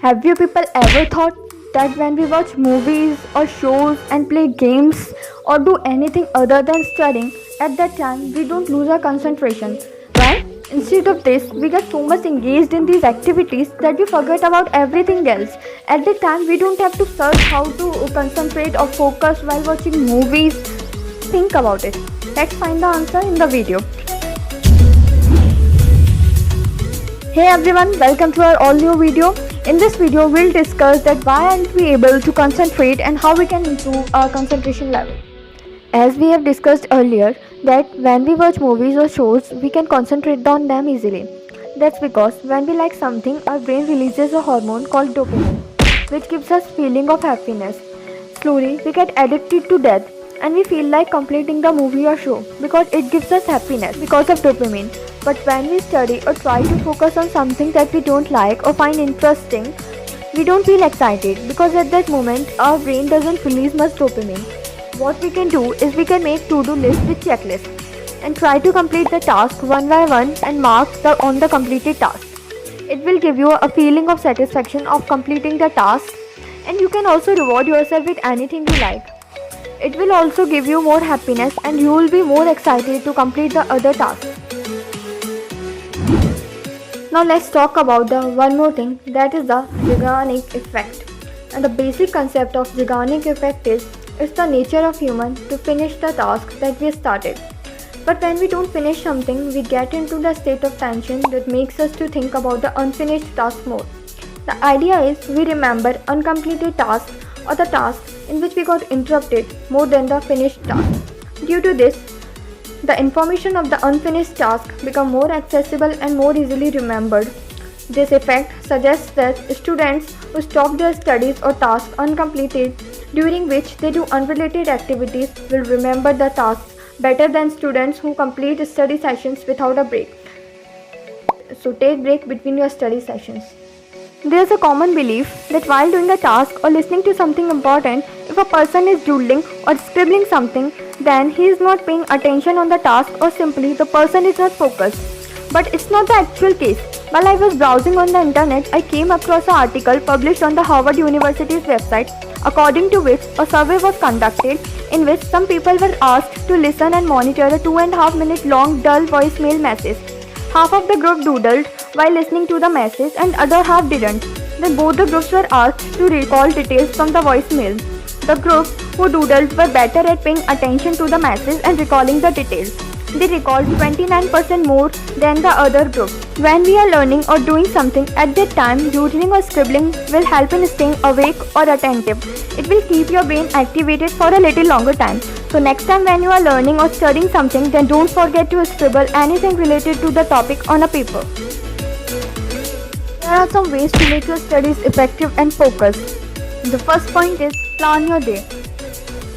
Have you people ever thought that when we watch movies or shows and play games or do anything other than studying, at that time we don't lose our concentration? Why? Instead of this, we get so much engaged in these activities that we forget about everything else. At that time, we don't have to search how to concentrate or focus while watching movies. Think about it. Let's find the answer in the video. Hey everyone, welcome to our all new video. In this video, we'll discuss that why aren't we able to concentrate and how we can improve our concentration level. As we have discussed earlier, that when we watch movies or shows, we can concentrate on them easily. That's because when we like something, our brain releases a hormone called dopamine, which gives us feeling of happiness. Slowly, we get addicted to that and we feel like completing the movie or show because it gives us happiness because of dopamine. But when we study or try to focus on something that we don't like or find interesting, we don't feel excited because at that moment our brain doesn't release much dopamine. What we can do is we can make to-do list with checklist and try to complete the task one by one and mark on the completed task. It will give you a feeling of satisfaction of completing the task, and you can also reward yourself with anything you like. It will also give you more happiness and you will be more excited to complete the other task. Now let's talk about the one more thing, that is the Zeigarnik effect. And the basic concept of Zeigarnik effect is it's the nature of human to finish the task that we started. But when we don't finish something, we get into the state of tension that makes us to think about the unfinished task more. The idea is we remember uncompleted tasks or the tasks in which we got interrupted more than the finished task. Due to this, the information of the unfinished task become more accessible and more easily remembered. This effect suggests that students who stop their studies or tasks uncompleted during which they do unrelated activities will remember the tasks better than students who complete study sessions without a break. So take break between your study sessions. There is a common belief that while doing a task or listening to something important, if a person is doodling or scribbling something, then he is not paying attention on the task or simply the person is not focused. But it's not the actual case. While I was browsing on the internet, I came across an article published on the Harvard University's website, according to which a survey was conducted in which some people were asked to listen and monitor a 2.5 minute long dull voicemail message. Half of the group doodled while listening to the message and other half didn't. Then both the groups were asked to recall details from the voicemail. The group who doodled were better at paying attention to the message and recalling the details. They recalled 29% more than the other group. When we are learning or doing something at that time, doodling or scribbling will help in staying awake or attentive. It will keep your brain activated for a little longer time. So next time when you are learning or studying something, then don't forget to scribble anything related to the topic on a paper. There are some ways to make your studies effective and focused. The first point is plan your day.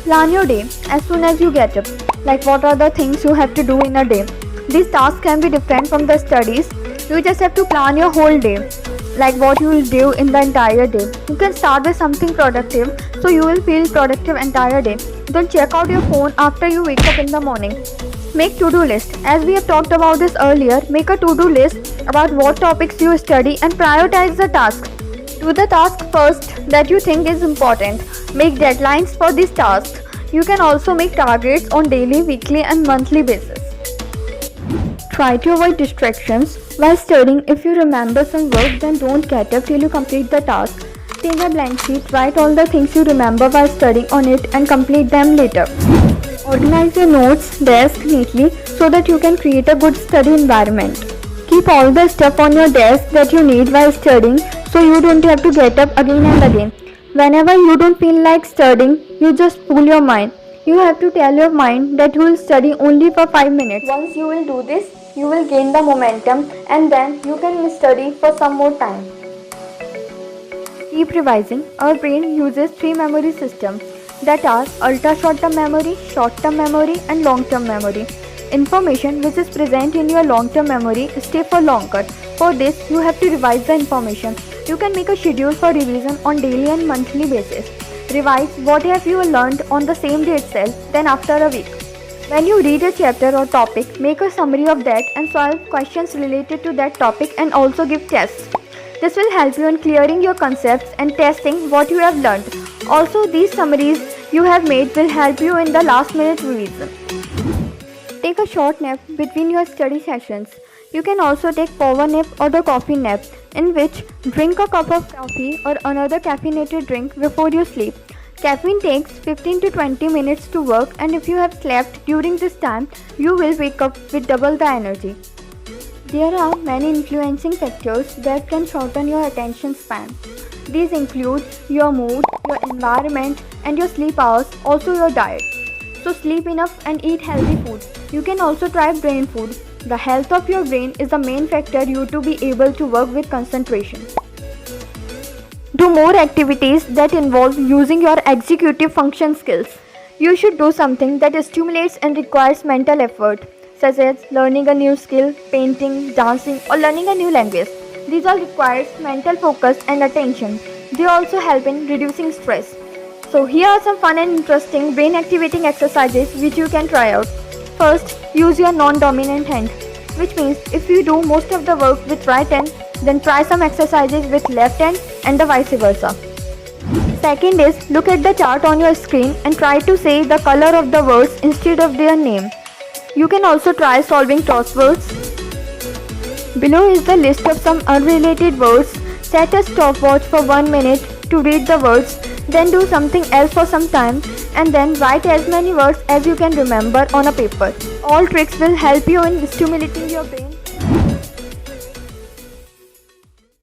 Plan your day as soon as you get up. Like what are the things you have to do in a day. These tasks can be different from the studies. You just have to plan your whole day, like what you will do in the entire day. You can start with something productive so you will feel productive entire day. Don't check out your phone after you wake up in the morning. Make to-do list. As we have talked about this earlier, make a to-do list about what topics you study and prioritize the tasks. Do the task first that you think is important. Make deadlines for these tasks. You can also make targets on daily, weekly and monthly basis. Try to avoid distractions while studying. If you remember some work, then don't get up till you complete the task. Take a blank sheet, write all the things you remember while studying on it and complete them later. Organize your notes, desk neatly so that you can create a good study environment. Keep all the stuff on your desk that you need while studying so you don't have to get up again and again. Whenever you don't feel like studying, you just pull your mind. You have to tell your mind that you will study only for 5 minutes. Once you will do this, you will gain the momentum and then you can study for some more time. Keep revising. Our brain uses 3 memory systems, that are ultra short-term memory, short-term memory and long-term memory. Information which is present in your long-term memory stays for longer. For this, you have to revise the information. You can make a schedule for revision on daily and monthly basis. Revise what have you learned on the same day itself, then after a week. When you read a chapter or topic, make a summary of that and solve questions related to that topic and also give tests. This will help you in clearing your concepts and testing what you have learned. Also, these summaries you have made will help you in the last minute revision. Take a short nap between your study sessions. You can also take power nap or the coffee nap, in which drink a cup of coffee or another caffeinated drink before you sleep. Caffeine takes 15 to 20 minutes to work, and if you have slept during this time, you will wake up with double the energy. There are many influencing factors that can shorten your attention span. These include your mood, your environment, and your sleep hours, also your diet. So sleep enough and eat healthy food. You can also try brain food. The health of your brain is the main factor you to be able to work with concentration. Do more activities that involve using your executive function skills. You should do something that stimulates and requires mental effort, such as learning a new skill, painting, dancing, or learning a new language. These all requires mental focus and attention. They also help in reducing stress. So here are some fun and interesting brain activating exercises which you can try out. First, use your non-dominant hand, which means if you do most of the work with right hand, then try some exercises with left hand and the vice versa. Second is, look at the chart on your screen and try to say the color of the words instead of their name. You can also try solving crosswords. Below is the list of some unrelated words. Set a stopwatch for 1 minute to read the words, then do something else for some time, and then write as many words as you can remember on a paper. All tricks will help you in stimulating your brain.